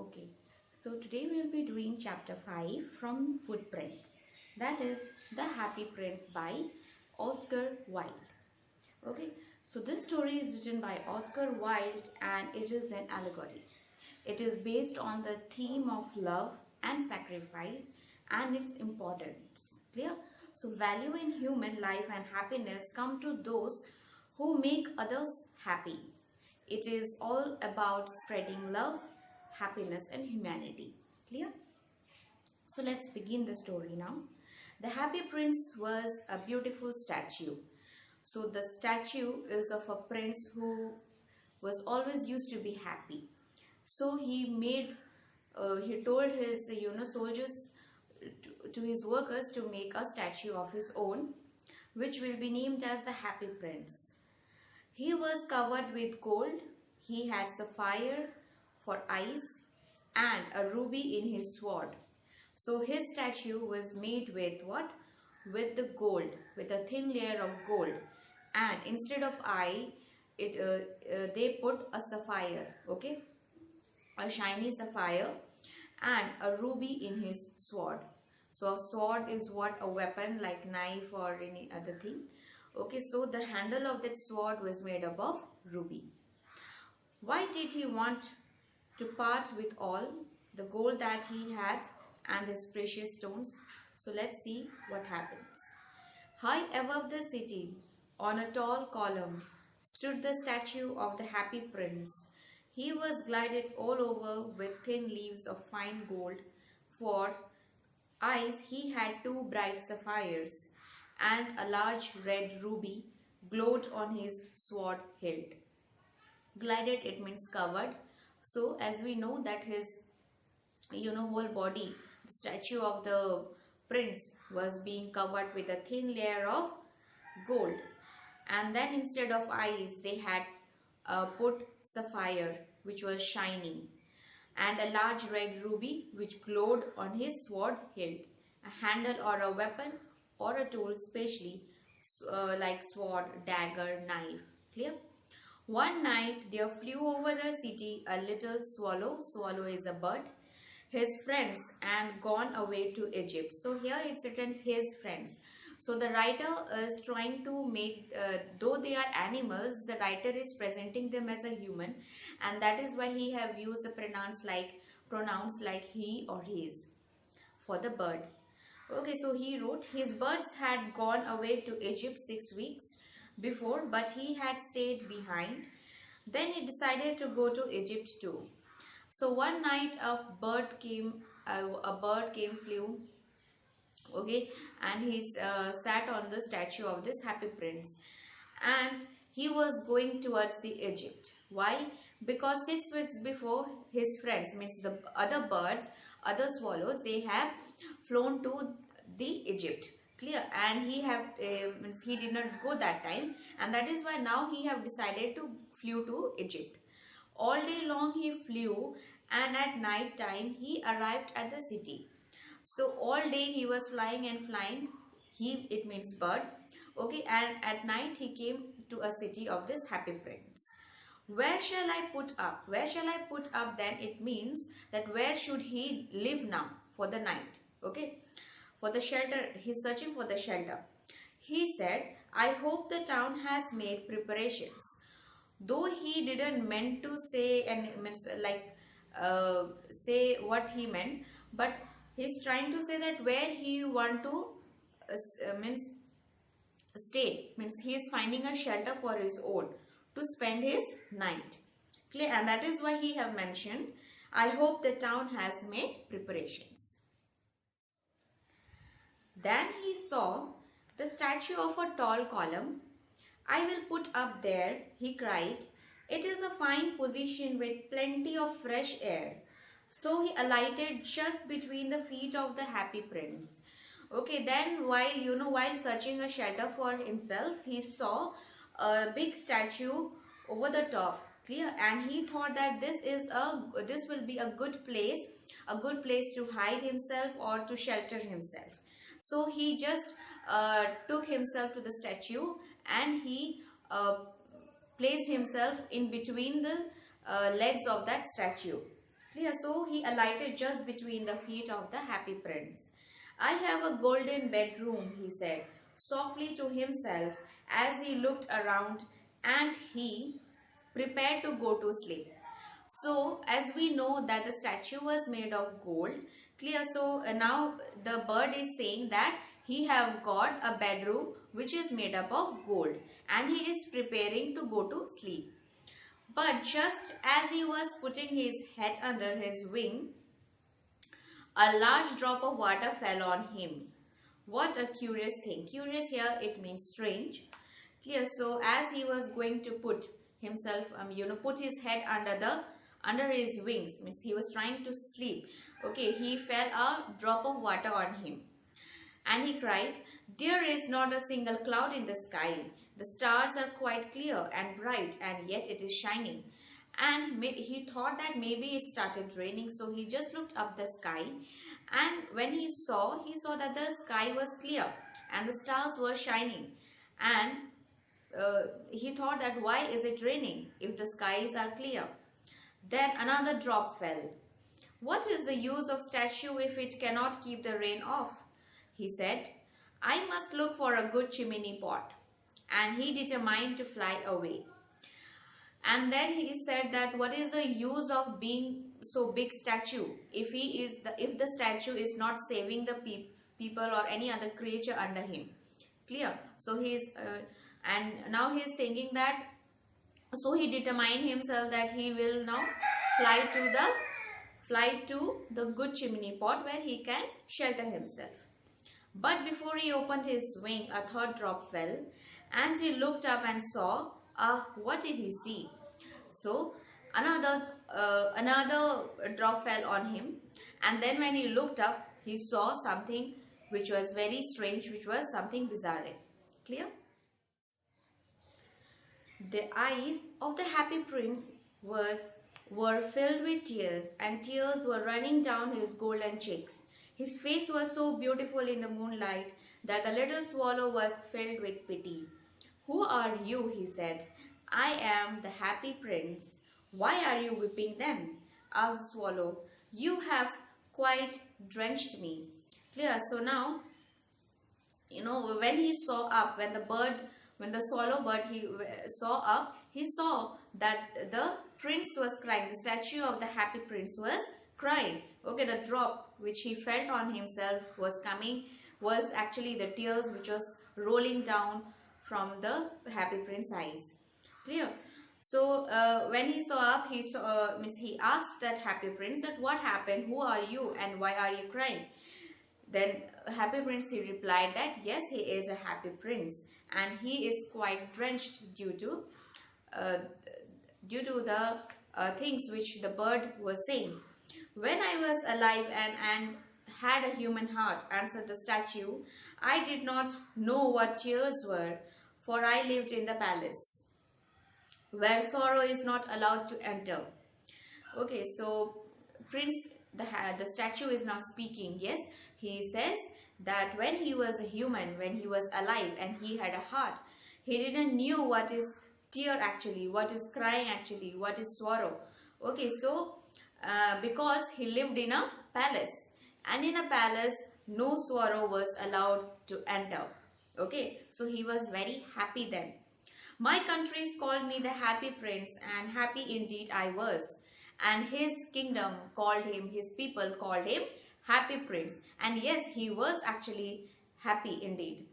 Okay, so today we'll be doing chapter 5 from Footprints. That is The Happy Prince by Oscar Wilde. Okay, so this story is written by Oscar Wilde and it is an allegory. It is based on the theme of love and sacrifice and its importance. Clear? So value in human life and happiness come to those who make others happy. It is all about spreading love, happiness and humanity. Clear? So let's begin the story now. The Happy Prince was a beautiful statue. So the statue is of a prince who was always used to be happy. So he told his soldiers to his workers to make a statue of his own, which will be named as the Happy Prince. He was covered with gold. He had sapphire for eyes and a ruby in his sword. So his statue was made with what? With the gold, with a thin layer of gold. And instead of eye, they put a sapphire, okay? A shiny sapphire and a ruby in his sword. So a sword is what? A weapon like knife or any other thing. Okay, so the handle of that sword was made up of ruby. Why did he want to part with all the gold that he had and his precious stones? So let's see what happens. High above the city, on a tall column, stood the statue of the Happy Prince. He was glided all over with thin leaves of fine gold. For eyes he had two bright sapphires, and a large red ruby glowed on his sword hilt. Glided, it means covered. So as we know that his whole body, the statue of the prince was being covered with a thin layer of gold, and then instead of eyes they had put sapphire which was shining, and a large red ruby which glowed on his sword hilt, a handle or a weapon or a tool, especially like sword, dagger, knife. Clear? One night there flew over the city a little swallow. Swallow is a bird. His friends and gone away to Egypt. So here it's written his friends. So the writer is trying to make, though they are animals, the writer is presenting them as a human, and that is why he have used the pronouns like he or his for the bird. Okay, so he wrote his birds had gone away to Egypt 6 weeks before, but he had stayed behind. Then he decided to go to Egypt too. So one night a bird came flew, okay, and he sat on the statue of this Happy Prince, and he was going towards the Egypt. Why? Because 6 weeks before his friends, means the other birds, other swallows, they have flown to the Egypt. Clear? And he did not go that time, and that is why now he have decided to flew to Egypt. All day long he flew, and at night time he arrived at the city. So all day he was flying and flying. It means bird. Okay, and at night he came to a city of this Happy Prince. Where shall I put up? Where shall I put up? Then it means that where should he live now for the night? Okay, for the shelter. He's searching for the shelter. He said, I hope the town has made preparations. Though he didn't meant to say and means say what he meant, but he's trying to say that where he want to means stay, means he is finding a shelter for his own to spend his night. Clear? And that is why he have mentioned, I hope the town has made preparations. Then he saw the statue of a tall column. I will put up there, he cried. It is a fine position with plenty of fresh air. So he alighted just between the feet of the Happy Prince. Okay, then while searching a shelter for himself, he saw a big statue over the top. Clear? And he thought that this will be a good place to hide himself or to shelter himself. So he just took himself to the statue, and he placed himself in between the legs of that statue. Clear? So he alighted just between the feet of the happy prince. I have a golden bedroom, he said softly to himself as he looked around, and he prepared to go to sleep. So as we know that the statue was made of gold, clear? So now the bird is saying that he have got a bedroom which is made up of gold and he is preparing to go to sleep. But just as he was putting his head under his wing, a large drop of water fell on him. What a curious thing. Curious here, it means strange. Clear? So as he was going to put himself, put his head under his wings, means he was trying to sleep. Okay, he fell a drop of water on him. And he cried, there is not a single cloud in the sky. The stars are quite clear and bright, and yet it is shining. And he thought that maybe it started raining, so he just looked up the sky. And when he saw that the sky was clear and the stars were shining. And he thought that why is it raining if the skies are clear? Then another drop fell. What is the use of statue if it cannot keep the rain off? He said, I must look for a good chimney pot. And he determined to fly away. And then he said that what is the use of being so big statue if the statue is not saving the people or any other creature under him. Clear? So he is and now he is thinking that, so he determined himself that he will now fly to the good chimney pot where he can shelter himself. But before he opened his wing, a third drop fell, and he looked up and saw, what did he see? So another drop fell on him, and then when he looked up, he saw something which was very strange, which was something bizarre. Clear? The eyes of the happy prince were filled with tears, and tears were running down his golden cheeks. His face was so beautiful in the moonlight that the little swallow was filled with pity. Who are you? He said. I am the happy prince. Why are you weeping then? Asked the swallow. You have quite drenched me. Clear? So now, when he saw up, when the swallow bird he saw up, he saw that the prince was crying. The statue of the happy prince was crying. Okay, the drop which he felt on himself was actually the tears which was rolling down from the happy prince's eyes. Clear? So when he saw up, he asked that happy prince that what happened, who are you and why are you crying? Then happy prince, he replied that yes, he is a happy prince and he is quite drenched due to the things which the bird was saying. When I was alive and had a human heart, answered the statue, I did not know what tears were, for I lived in the palace, where sorrow is not allowed to enter. Okay, so the statue is now speaking. Yes, he says that when he was a human, when he was alive and he had a heart, he didn't knew what is tear actually, what is crying actually, what is sorrow. Okay, so because he lived in a palace, and in a palace no sorrow was allowed to enter. Okay, so he was very happy then. My countries called me the happy prince, and happy indeed I was. And his kingdom called him, his people called him happy prince. And yes, he was actually happy indeed.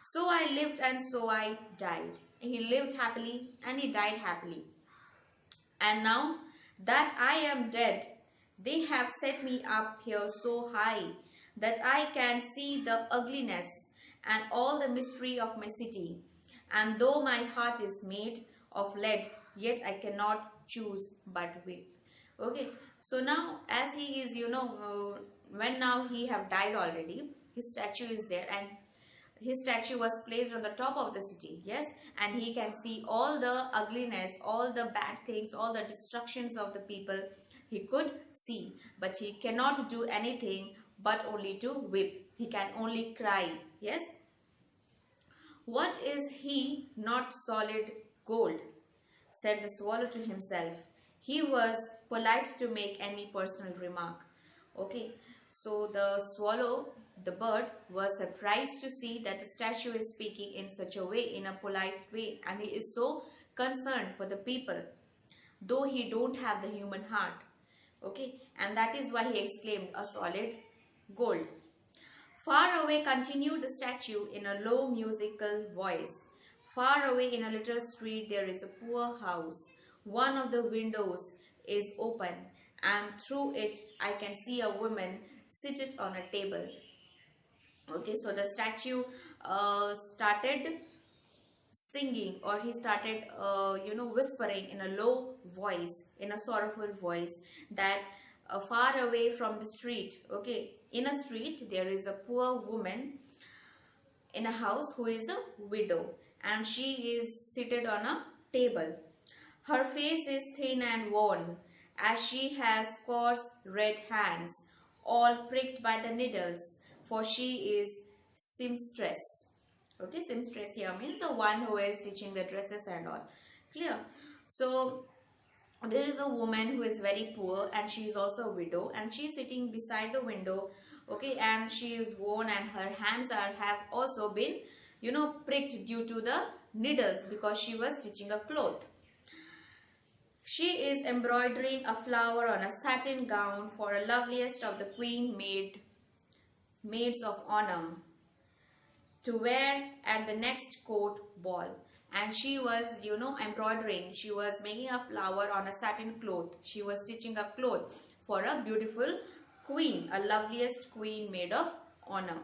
So I lived and so I died. He lived happily and he died happily. And now that I am dead, they have set me up here so high that I can see the ugliness and all the mystery of my city. And though my heart is made of lead, yet I cannot choose but weep. Okay, so now as he is, when now he have died already, his statue is there and his statue was placed on the top of the city. Yes, and he can see all the ugliness, all the bad things, all the destructions of the people. He could see, but he cannot do anything but only to weep. He can only cry. Yes. What is he not solid gold? Said the swallow to himself. he was polite to make any personal remark. Okay, so the swallow, the bird, was surprised to see that the statue is speaking in such a way, in a polite way, and he is so concerned for the people, though he don't have the human heart. Okay, and that is why he exclaimed, a solid gold. Far away, continued the statue in a low musical voice. Far away in a little street there is a poor house. One of the windows is open, and through it I can see a woman seated on a table. Okay, so the statue started singing, or he started whispering in a low voice, in a sorrowful voice, that far away from the street, okay, in a street there is a poor woman in a house who is a widow, and she is seated on a table. Her face is thin and worn, as she has coarse red hands, all pricked by the needles, for she is seamstress. Okay, seamstress here means the one who is stitching the dresses and all. Clear? So there is a woman who is very poor, and she is also a widow, and she is sitting beside the window. Okay, and she is worn, and her hands have also been pricked due to the needles, because she was stitching a cloth. She is embroidering a flower on a satin gown for a loveliest of the queen maids of honor to wear at the next court ball. And she was embroidering, she was making a flower on a satin cloth, she was stitching a cloth for a beautiful queen, a loveliest queen maid of honor.